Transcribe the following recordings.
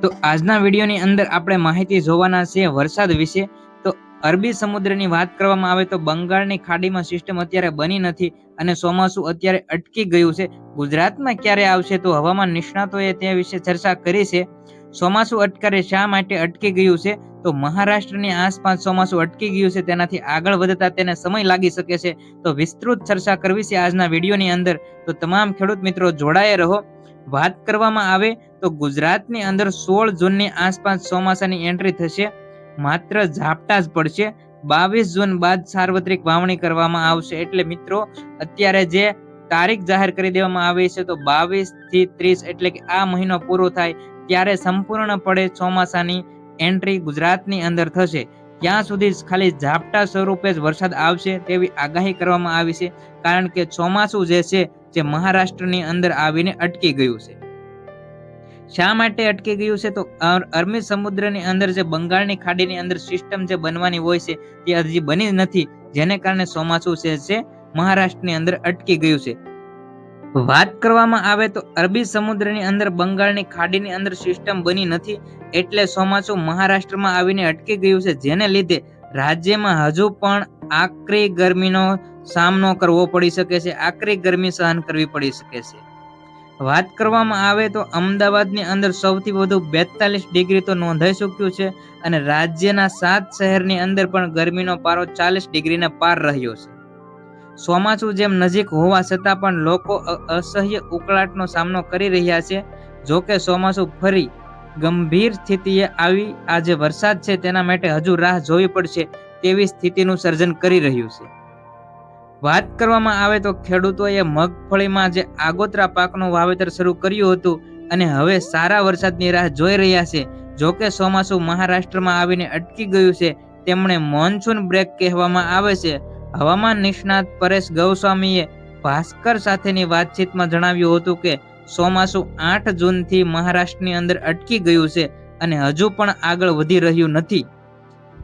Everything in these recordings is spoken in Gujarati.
તો આજના વિડીયોની અંદર આપણે માહિતી જોવાના છે વરસાદ વિશે. તો અરબી સમુદ્રની વાત કરવામાં આવે તો બંગાળની ખાડીમાં સિસ્ટમ અત્યારે બની નથી અને ચોમાસું અત્યારે અટકી ગયું છે. ગુજરાતમાં ક્યારે આવશે તો હવામાન નિષ્ણાતોએ તે વિશે ચર્ચા કરી છે. ચોમાસું અત્યારે શા માટે અટકી ગયું છે? તો મહારાષ્ટ્રની આસપાસ ચોમાસું અટકી ગયું છે, તેનાથી આગળ વધતા તેને સમય લાગી શકે છે. તો વિસ્તૃત ચર્ચા કરવી છે આજના વિડીયોની અંદર. તો તમામ ખેડૂત મિત્રો જોડાયા રહો. વાત કરવામાં આવે તો ગુજરાતની અંદર 16 જૂનની આસપાસ ચોમાસાની એન્ટ્રી થશે. માત્ર ઝાપટા જ પડશે. 22 જૂન બાદ સાર્વત્રિક વાવણી કરવામાં આવશે. એટલે મિત્રો અત્યારે જે તારીખ જાહેર કરી દેવામાં આવી છે તો 22 થી 30 એટલે કે આ મહિનો પૂરો થાય ત્યારે સંપૂર્ણપણે ચોમાસાની એન્ટ્રી ગુજરાતની અંદર થશે. ત્યાં સુધી ખાલી ઝાપટા સ્વરૂપે જ વરસાદ આવશે તેવી આગાહી કરવામાં આવી છે. કારણ કે ચોમાસું જે છે જે મહારાષ્ટ્રની અંદર આવીને અટકી ગયું છે. શા માટે અટકી ગયું છે? તો અરબી સમુદ્રની અંદર જે બંગાળની ખાડીની અંદર સિસ્ટમ જે બનવાની હોય છે તે હજી બની નથી, જેને કારણે ચોમાસું છે મહારાષ્ટ્રની અંદર અટકી ગયું છે. વાત કરવામાં આવે તો અરબી સમુદ્રની અંદર બંગાળની ખાડીની અંદર સિસ્ટમ બની નથી એટલે ચોમાસું મહારાષ્ટ્રમાં આવીને અટકી ગયું છે, જેને લીધે રાજ્યમાં હજુ પણ આકરી ગરમીનો સામનો કરવો પડી શકે છે, આકરી ગરમી સહન કરવી પડી શકે છે. વાત કરવામાં આવે તો અમદાવાદની અંદર સૌથી વધુ 42 ડિગ્રી તો નોંધાઈ ચૂક્યું છે અને રાજ્યના 7 શહેરની અંદર પણ ગરમીનો પારો 40 ડિગ્રીના પાર રહ્યો છે. ચોમાસું જેમ નજીક હોવા છતાં પણ લોકો અસહ્ય ઉકળાટનો સામનો કરી રહ્યા છે. જોકે ચોમાસું ફરી ગંભીર સ્થિતિએ આવી આજે વરસાદ છે તેના માટે હજુ રાહ જોવી પડશે તેવી સ્થિતિનું સર્જન કરી રહ્યું છે. વાત કરવામાં આવે તો ખેડૂતોએ મગફળીમાં જે આગોતરા પાકનું વાવેતર શરૂ કર્યું હતું અને હવે સારા વરસાદની રાહ જોઈ રહ્યા છે. જોકે ચોમાસું મહારાષ્ટ્રમાં આવીને અટકી ગયું છે, તેમણે મોન્સૂન બ્રેક કહેવામાં આવે છે. હવામાન નિષ્ણાત પરેશ ગૌસ્વામીએ ભાસ્કર સાથેની વાતચીતમાં જણાવ્યું હતું કે ચોમાસું 8 જૂનથી મહારાષ્ટ્રની અંદર અટકી ગયું છે અને હજુ પણ આગળ વધી રહ્યું નથી.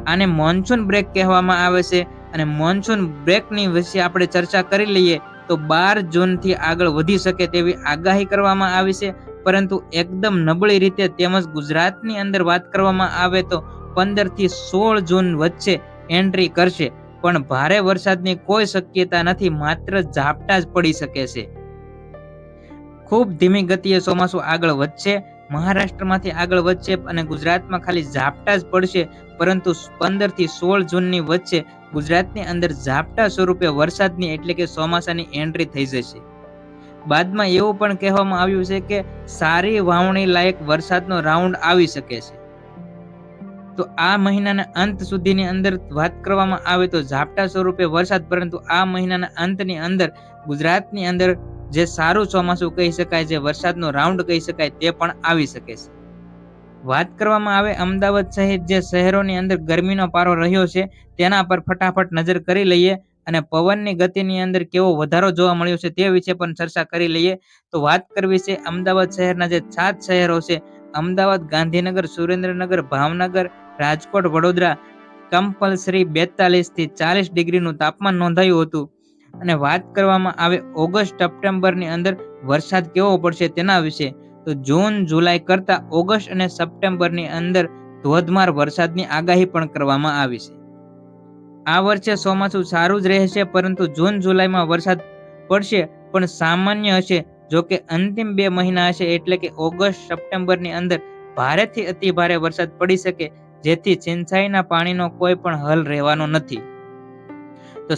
આને મોન્સૂન બ્રેક કહેવામાં આવે છે અને મોન્સૂન બ્રેકની વિશે આપણે ચર્ચા કરી લઈએ તો 12 જૂનથી આગળ વધી શકે તેવી આગાહી કરવામાં આવી છે, પરંતુ એકદમ નબળી રીતે. તેમજ ગુજરાતની અંદર વાત કરવામાં આવે તો 15 થી 16 જૂન વચ્ચે એન્ટ્રી કરશે, પણ ભારે વરસાદની કોઈ શક્યતા નથી, માત્ર ઝાપટા જ પડી શકે છે. ખૂબ ધીમી ગતિએ ચોમાસું આગળ વધશે, મહારાષ્ટ્રમાંથી આગળ વધશે અને ગુજરાતમાં ખાલી ઝાપટા જ પડશે, પરંતુ 15 થી 16 જૂનની વચ્ચે ગુજરાતની અંદર ઝાપટા સ્વરૂપે વરસાદની એટલે કે ચોમાસાની એન્ટ્રી થઈ જશે. બાદમાં એવું પણ કહેવામાં આવ્યું છે કે સારી વાવણી લાયક વરસાદનો રાઉન્ડ આવી શકે છે. તો આ મહિનાના અંત સુધીની અંદર વાત કરવામાં આવે તો ઝાપટા સ્વરૂપે વરસાદ, પરંતુ આ મહિનાના અંતની અંદર ગુજરાતની અંદર જે સારું ચોમાસું કહી શકાય, જે વરસાદનો રાઉન્ડ કહી શકાય, તે પણ આવી શકે છે. વાત કરવામાં આવે અમદાવાદ સહિત જે શહેરોની અંદર ગરમીનો પારો રહ્યો છે તેના પર ફટાફટ નજર કરી લઈએ અને પવનની ગતિની અંદર કેવો વધારો જોવા મળ્યો છે તે વિશે પણ ચર્ચા કરી લઈએ. તો વાત કરવી છે અમદાવાદ શહેરના જે 7 શહેરો છે, અમદાવાદ, ગાંધીનગર, સુરેન્દ્રનગર, ભાવનગર, રાજકોટ, વડોદરા, કમ્પલસરી 42 થી 40 ડિગ્રીનું તાપમાન નોંધાયું હતું. અને વાત કરવામાં આવે ઓગસ્ટ સપ્ટેમ્બરની અંદર વરસાદ કેવો પડશે તેના વિશે, તો જૂન જુલાઈ કરતા ઓગસ્ટ અને સપ્ટેમ્બરની અંદર ધોધમાર વરસાદની આગાહી પણ કરવામાં આવી છે. આ વર્ષે ચોમાસું સારું જ રહેશે, પરંતુ જૂન જુલાઈમાં વરસાદ પડશે પણ સામાન્ય હશે. જોકે અંતિમ 2 મહિના હશે એટલે કે ઓગસ્ટ સપ્ટેમ્બરની અંદર ભારેથી અતિ ભારે વરસાદ પડી શકે, જેથી સિંચાઈના પાણીનો કોઈ પણ હલ રહેવાનો નથી. તો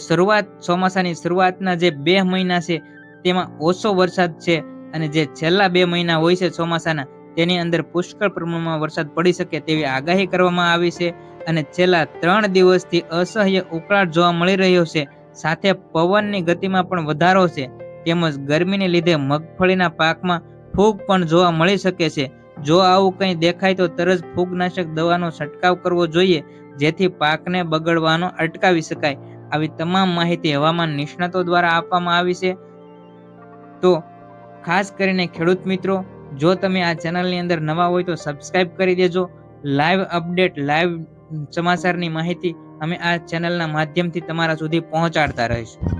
ચોમાસાની શરૂઆતના જે 2 મહિના છે તેમાં ઓછો વરસાદ છે અને જે છેલ્લા 2 મહિના હોય છે ચોમાસાના તેની અંદર પુષ્કળ પ્રમાણમાં વરસાદ પડી શકે તેવી આગાહી કરવામાં આવી છે. અને છેલ્લા 3 દિવસથી અસહ્ય ઉકળાટ જોવા મળી રહ્યો છે, સાથે પવનની ગતિમાં પણ વધારો છે. તેમજ ગરમીને લીધે મગફળીના પાકમાં ફૂગ પણ જોવા મળી શકે છે. જો આવું કંઈ દેખાય તો તરત ફૂગનાશક દવાનો છંટકાવ કરવો જોઈએ, જેથી પાકને બગડવાનો અટકાવી શકાય. આવી તમામ માહિતી હવામાન નિષ્ણાતો દ્વારા આપવામાં આવી છે. તો ખાસ કરીને ખેડૂત મિત્રો, જો તમે આ ચેનલની અંદર નવા હોય તો સબસ્ક્રાઇબ કરી દેજો. લાઈવ અપડેટ, લાઈવ સમાચારની માહિતી અમે આ ચેનલના માધ્યમથી તમારા સુધી પહોંચાડતા રહીશું.